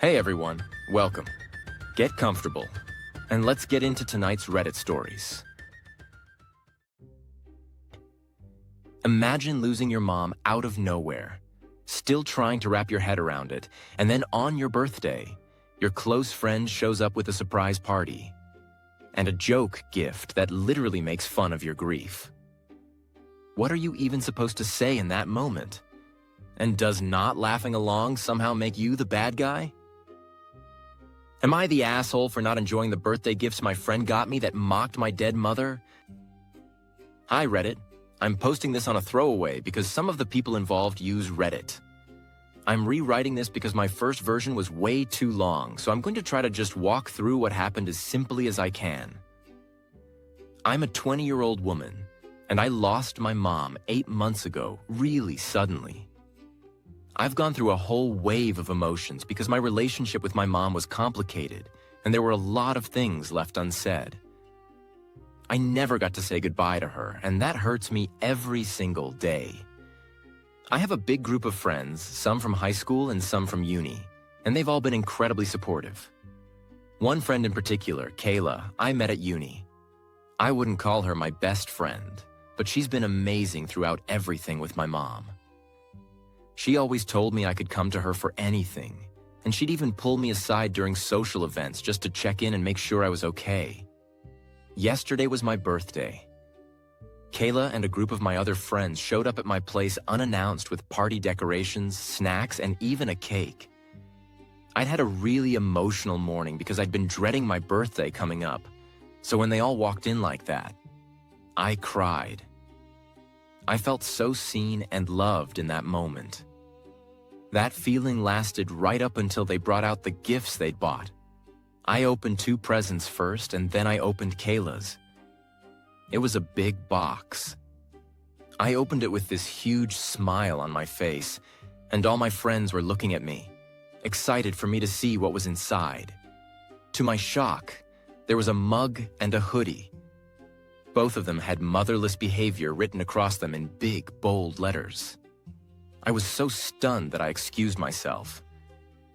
Hey everyone, welcome. Get comfortable, and let's get into tonight's Reddit stories. Imagine losing your mom out of nowhere, still trying to wrap your head around it, and then on your birthday, your close friend shows up with a surprise party and a joke gift that literally makes fun of your grief. What are you even supposed to say in that moment? And does not laughing along somehow make you the bad guy? Am I the asshole for not enjoying the birthday gifts my friend got me that mocked my dead mother? Hi Reddit, I'm posting this on a throwaway because some of the people involved use Reddit. I'm rewriting this because my first version was way too long, so I'm going to try to just walk through what happened as simply as I can. I'm a 20-year-old woman, and I lost my mom 8 months ago, really suddenly. I've gone through a whole wave of emotions because my relationship with my mom was complicated, and there were a lot of things left unsaid. I never got to say goodbye to her, and that hurts me every single day. I have a big group of friends, some from high school and some from uni, and they've all been incredibly supportive. One friend in particular, Kayla, I met at uni. I wouldn't call her my best friend, but she's been amazing throughout everything with my mom. She always told me I could come to her for anything, and she'd even pull me aside during social events just to check in and make sure I was okay. Yesterday was my birthday. Kayla and a group of my other friends showed up at my place unannounced with party decorations, snacks, and even a cake. I'd had a really emotional morning because I'd been dreading my birthday coming up, so when they all walked in like that, I cried. I felt so seen and loved in that moment. That feeling lasted right up until they brought out the gifts they'd bought. I opened 2 presents first, and then I opened Kayla's. It was a big box. I opened it with this huge smile on my face, and all my friends were looking at me, excited for me to see what was inside. To my shock, there was a mug and a hoodie. Both of them had motherless behavior written across them in big, bold letters. I was so stunned that I excused myself.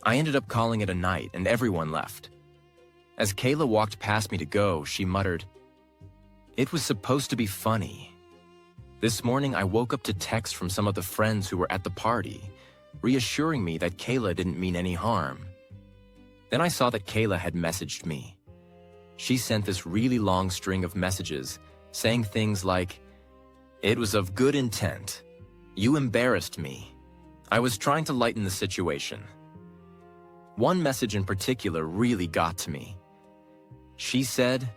I ended up calling it a night, and everyone left. As Kayla walked past me to go, she muttered, "It was supposed to be funny." This morning, I woke up to texts from some of the friends who were at the party, reassuring me that Kayla didn't mean any harm. Then I saw that Kayla had messaged me. She sent this really long string of messages, saying things like, "It was of good intent. You embarrassed me. I was trying to lighten the situation." One message in particular really got to me. She said,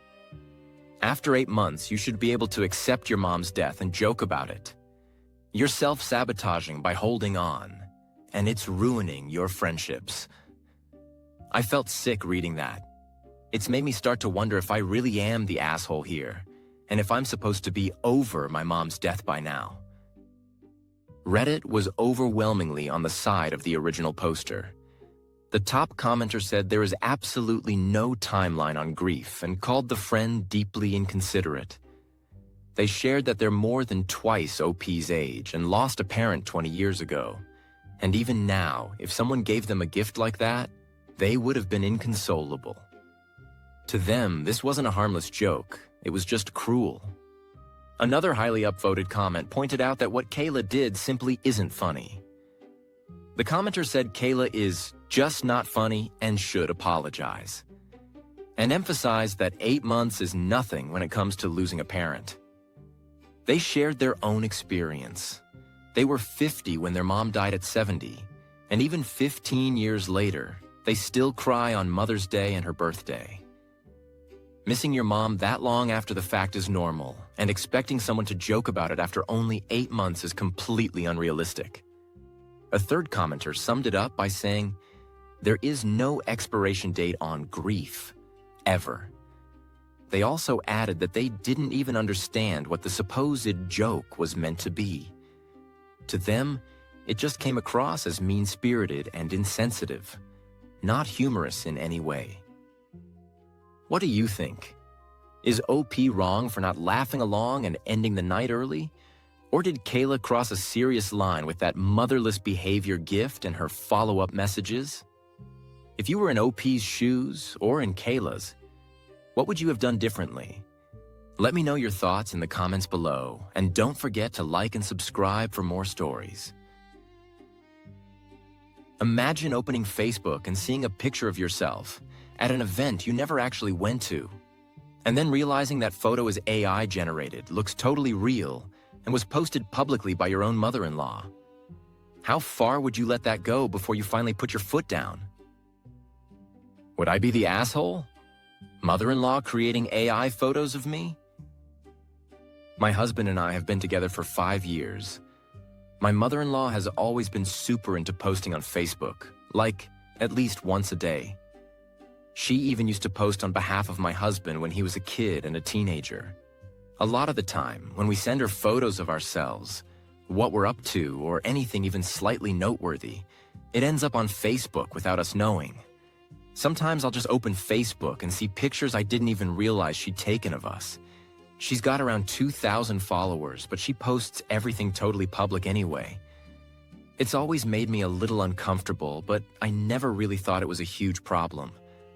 "After 8 months, you should be able to accept your mom's death and joke about it. You're self-sabotaging by holding on, and it's ruining your friendships." I felt sick reading that. It's made me start to wonder if I really am the asshole here, and if I'm supposed to be over my mom's death by now. Reddit was overwhelmingly on the side of the original poster. The top commenter said there is absolutely no timeline on grief and called the friend deeply inconsiderate. They shared that they're more than twice OP's age and lost a parent 20 years ago. And even now, if someone gave them a gift like that, they would have been inconsolable. To them, this wasn't a harmless joke, it was just cruel. Another highly upvoted comment pointed out that what Kayla did simply isn't funny. The commenter said Kayla is just not funny and should apologize, and emphasized that 8 months is nothing when it comes to losing a parent. They shared their own experience. They were 50 when their mom died at 70, and even 15 years later, they still cry on Mother's Day and her birthday. Missing your mom that long after the fact is normal, and expecting someone to joke about it after only 8 months is completely unrealistic. A third commenter summed it up by saying, "There is no expiration date on grief, ever." They also added that they didn't even understand what the supposed joke was meant to be. To them, it just came across as mean-spirited and insensitive, not humorous in any way. What do you think? Is OP wrong for not laughing along and ending the night early? Or did Kayla cross a serious line with that motherless behavior gift and her follow-up messages? If you were in OP's shoes or in Kayla's, what would you have done differently? Let me know your thoughts in the comments below, and don't forget to like and subscribe for more stories. Imagine opening Facebook and seeing a picture of yourself at an event you never actually went to, and then realizing that photo is AI generated, looks totally real, and was posted publicly by your own mother-in-law. How far would you let that go before you finally put your foot down? Would I be the asshole? Mother-in-law creating AI photos of me? My husband and I have been together for 5 years. My mother-in-law has always been super into posting on Facebook, like at least once a day. She even used to post on behalf of my husband when he was a kid and a teenager. A lot of the time, when we send her photos of ourselves, what we're up to, or anything even slightly noteworthy, it ends up on Facebook without us knowing. Sometimes I'll just open Facebook and see pictures I didn't even realize she'd taken of us. She's got around 2,000 followers, but she posts everything totally public anyway. It's always made me a little uncomfortable, but I never really thought it was a huge problem.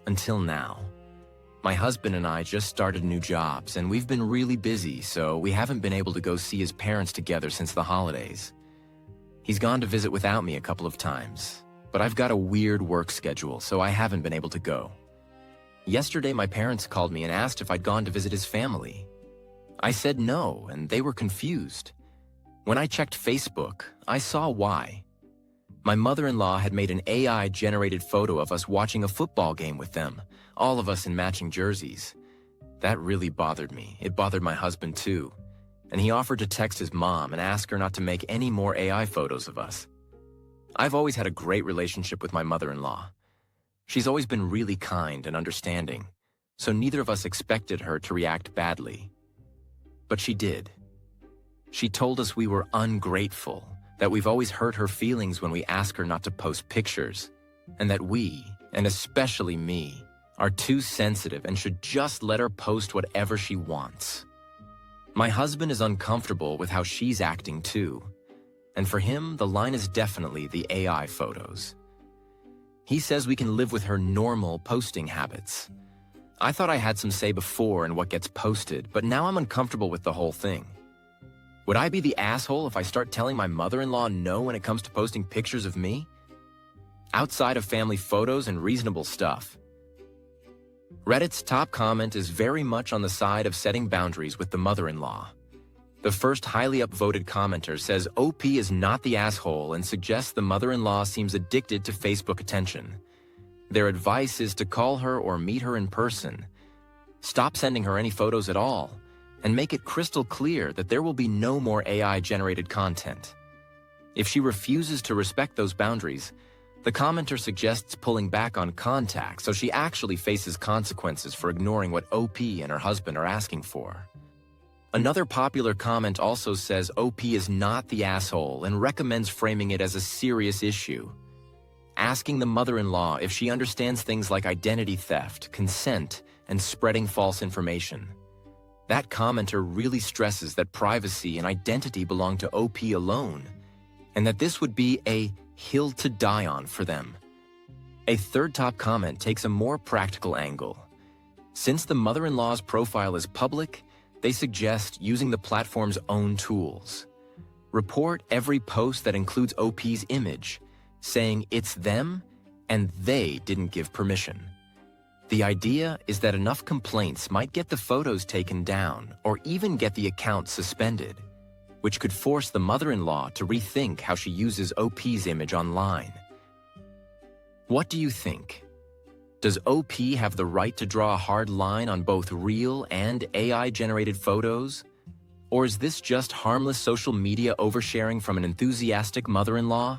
Until now. My husband and I just started new jobs, and we've been really busy, so we haven't been able to go see his parents together since the holidays. He's gone to visit without me a couple of times, but I've got a weird work schedule, so I haven't been able to go. Yesterday, my parents called me and asked if I'd gone to visit his family. I said no, and they were confused. When I checked Facebook, I saw why. My mother-in-law had made an AI-generated photo of us watching a football game with them, all of us in matching jerseys. That really bothered me. It bothered my husband too, and he offered to text his mom and ask her not to make any more AI photos of us. I've always had a great relationship with my mother-in-law. She's always been really kind and understanding, so neither of us expected her to react badly. But she did. She told us we were ungrateful, that we've always hurt her feelings when we ask her not to post pictures, and that we, and especially me, are too sensitive and should just let her post whatever she wants. My husband is uncomfortable with how she's acting too, and for him, the line is definitely the AI photos. He says we can live with her normal posting habits. I thought I had some say before in what gets posted, but now I'm uncomfortable with the whole thing. Would I be the asshole if I start telling my mother-in-law no when it comes to posting pictures of me? Outside of family photos and reasonable stuff. Reddit's top comment is very much on the side of setting boundaries with the mother-in-law. The first highly upvoted commenter says OP is not the asshole and suggests the mother-in-law seems addicted to Facebook attention. Their advice is to call her or meet her in person. Stop sending her any photos at all, and make it crystal clear that there will be no more AI-generated content. If she refuses to respect those boundaries, the commenter suggests pulling back on contact so she actually faces consequences for ignoring what OP and her husband are asking for. Another popular comment also says OP is not the asshole and recommends framing it as a serious issue. Asking the mother-in-law if she understands things like identity theft, consent, and spreading false information. That commenter really stresses that privacy and identity belong to OP alone, and that this would be a hill to die on for them. A third top comment takes a more practical angle. Since the mother-in-law's profile is public, they suggest using the platform's own tools. Report every post that includes OP's image, saying it's them and they didn't give permission. The idea is that enough complaints might get the photos taken down or even get the account suspended, which could force the mother-in-law to rethink how she uses OP's image online. What do you think? Does OP have the right to draw a hard line on both real and AI-generated photos? Or is this just harmless social media oversharing from an enthusiastic mother-in-law?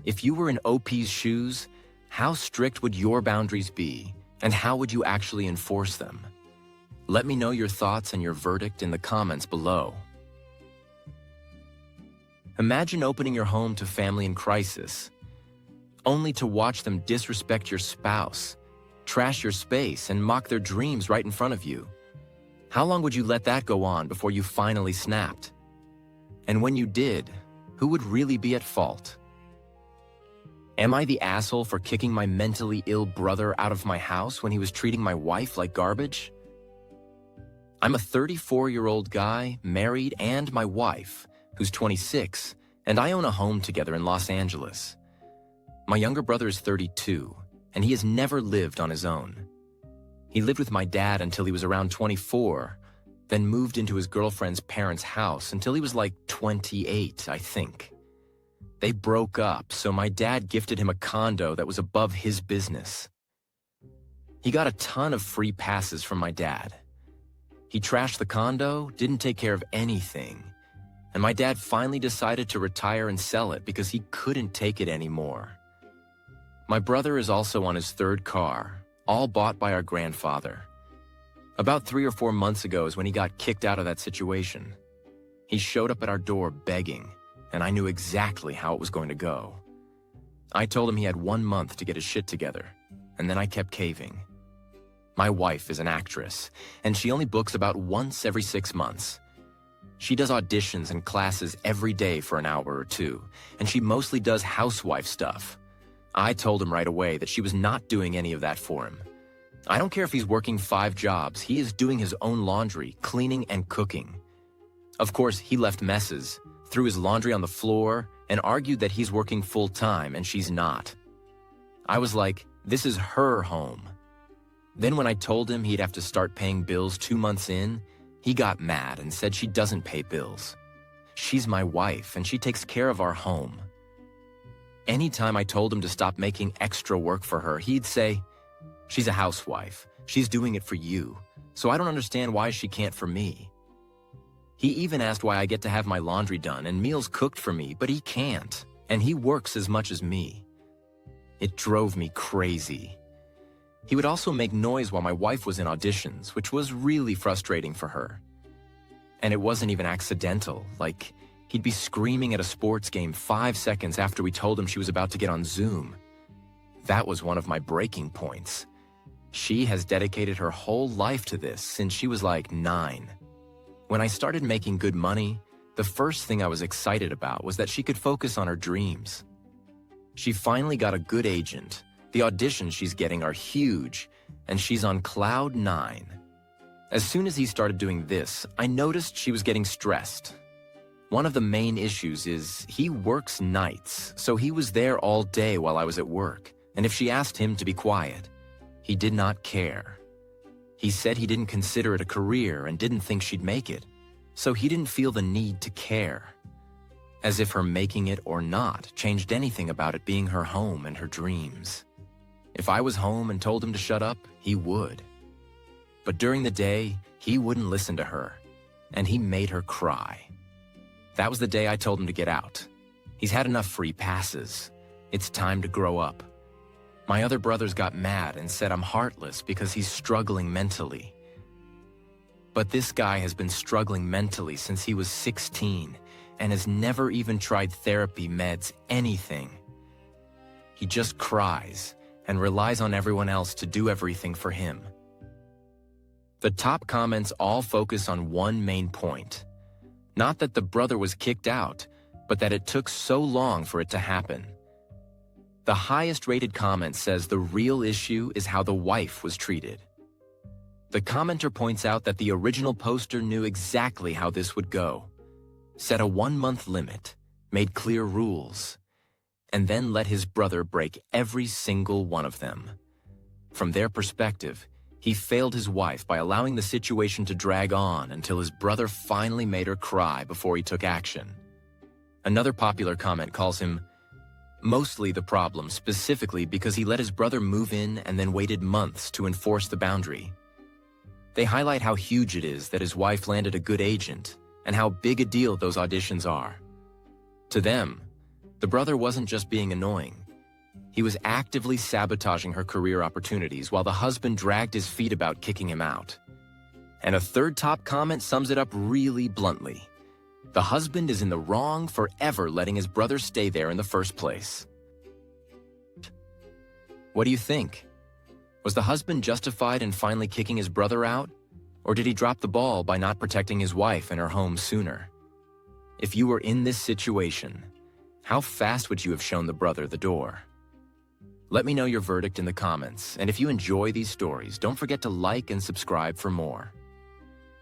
If you were in OP's shoes, how strict would your boundaries be, and how would you actually enforce them? Let me know your thoughts and your verdict in the comments below. Imagine opening your home to family in crisis, only to watch them disrespect your spouse, trash your space, and mock their dreams right in front of you. How long would you let that go on before you finally snapped? And when you did, who would really be at fault? Am I the asshole for kicking my mentally ill brother out of my house when he was treating my wife like garbage? I'm a 34-year-old guy, married, and my wife, who's 26, and I own a home together in Los Angeles. My younger brother is 32, and he has never lived on his own. He lived with my dad until he was around 24, then moved into his girlfriend's parents' house until he was like 28, I think. They broke up, so my dad gifted him a condo that was above his business. He got a ton of free passes from my dad. He trashed the condo, didn't take care of anything, and my dad finally decided to retire and sell it because he couldn't take it anymore. My brother is also on his third car, all bought by our grandfather. About 3 or 4 months ago is when he got kicked out of that situation. He showed up at our door begging, and I knew exactly how it was going to go. I told him he had 1 month to get his shit together, and then I kept caving. My wife is an actress, and she only books about once every 6 months. She does auditions and classes every day for an hour or two, and she mostly does housewife stuff. I told him right away that she was not doing any of that for him. I don't care if he's working 5 jobs, he is doing his own laundry, cleaning, and cooking. Of course, he left messes, threw his laundry on the floor, and argued that he's working full-time and she's not. I was like, this is her home. Then when I told him he'd have to start paying bills 2 months in, he got mad and said she doesn't pay bills. She's my wife and she takes care of our home. Anytime I told him to stop making extra work for her, he'd say, she's a housewife. She's doing it for you, so I don't understand why she can't for me. He even asked why I get to have my laundry done and meals cooked for me, but he can't, and he works as much as me. It drove me crazy. He would also make noise while my wife was in auditions, which was really frustrating for her. And it wasn't even accidental, like he'd be screaming at a sports game 5 seconds after we told him she was about to get on Zoom. That was one of my breaking points. She has dedicated her whole life to this since she was like 9. When I started making good money, the first thing I was excited about was that she could focus on her dreams. She finally got a good agent. The auditions she's getting are huge, and she's on cloud 9. As soon as he started doing this, I noticed she was getting stressed. One of the main issues is he works nights, so he was there all day while I was at work, and if she asked him to be quiet, he did not care. He said he didn't consider it a career and didn't think she'd make it, so he didn't feel the need to care. As if her making it or not changed anything about it being her home and her dreams. If I was home and told him to shut up, he would. But during the day, he wouldn't listen to her, and he made her cry. That was the day I told him to get out. He's had enough free passes. It's time to grow up. My other brothers got mad and said I'm heartless because he's struggling mentally. But this guy has been struggling mentally since he was 16 and has never even tried therapy, meds, anything. He just cries and relies on everyone else to do everything for him. The top comments all focus on one main point. Not that the brother was kicked out, but that it took so long for it to happen. The highest rated comment says the real issue is how the wife was treated. The commenter points out that the original poster knew exactly how this would go, set a 1-month limit, made clear rules, and then let his brother break every single one of them. From their perspective, he failed his wife by allowing the situation to drag on until his brother finally made her cry before he took action. Another popular comment calls him mostly the problem, specifically because he let his brother move in and then waited months to enforce the boundary. They highlight how huge it is that his wife landed a good agent and how big a deal those auditions are. To them, the brother wasn't just being annoying. He was actively sabotaging her career opportunities while the husband dragged his feet about kicking him out. And a third top comment sums it up really bluntly. The husband is in the wrong for ever letting his brother stay there in the first place. What do you think? Was the husband justified in finally kicking his brother out? Or did he drop the ball by not protecting his wife and her home sooner? If you were in this situation, how fast would you have shown the brother the door? Let me know your verdict in the comments, and if you enjoy these stories, don't forget to like and subscribe for more.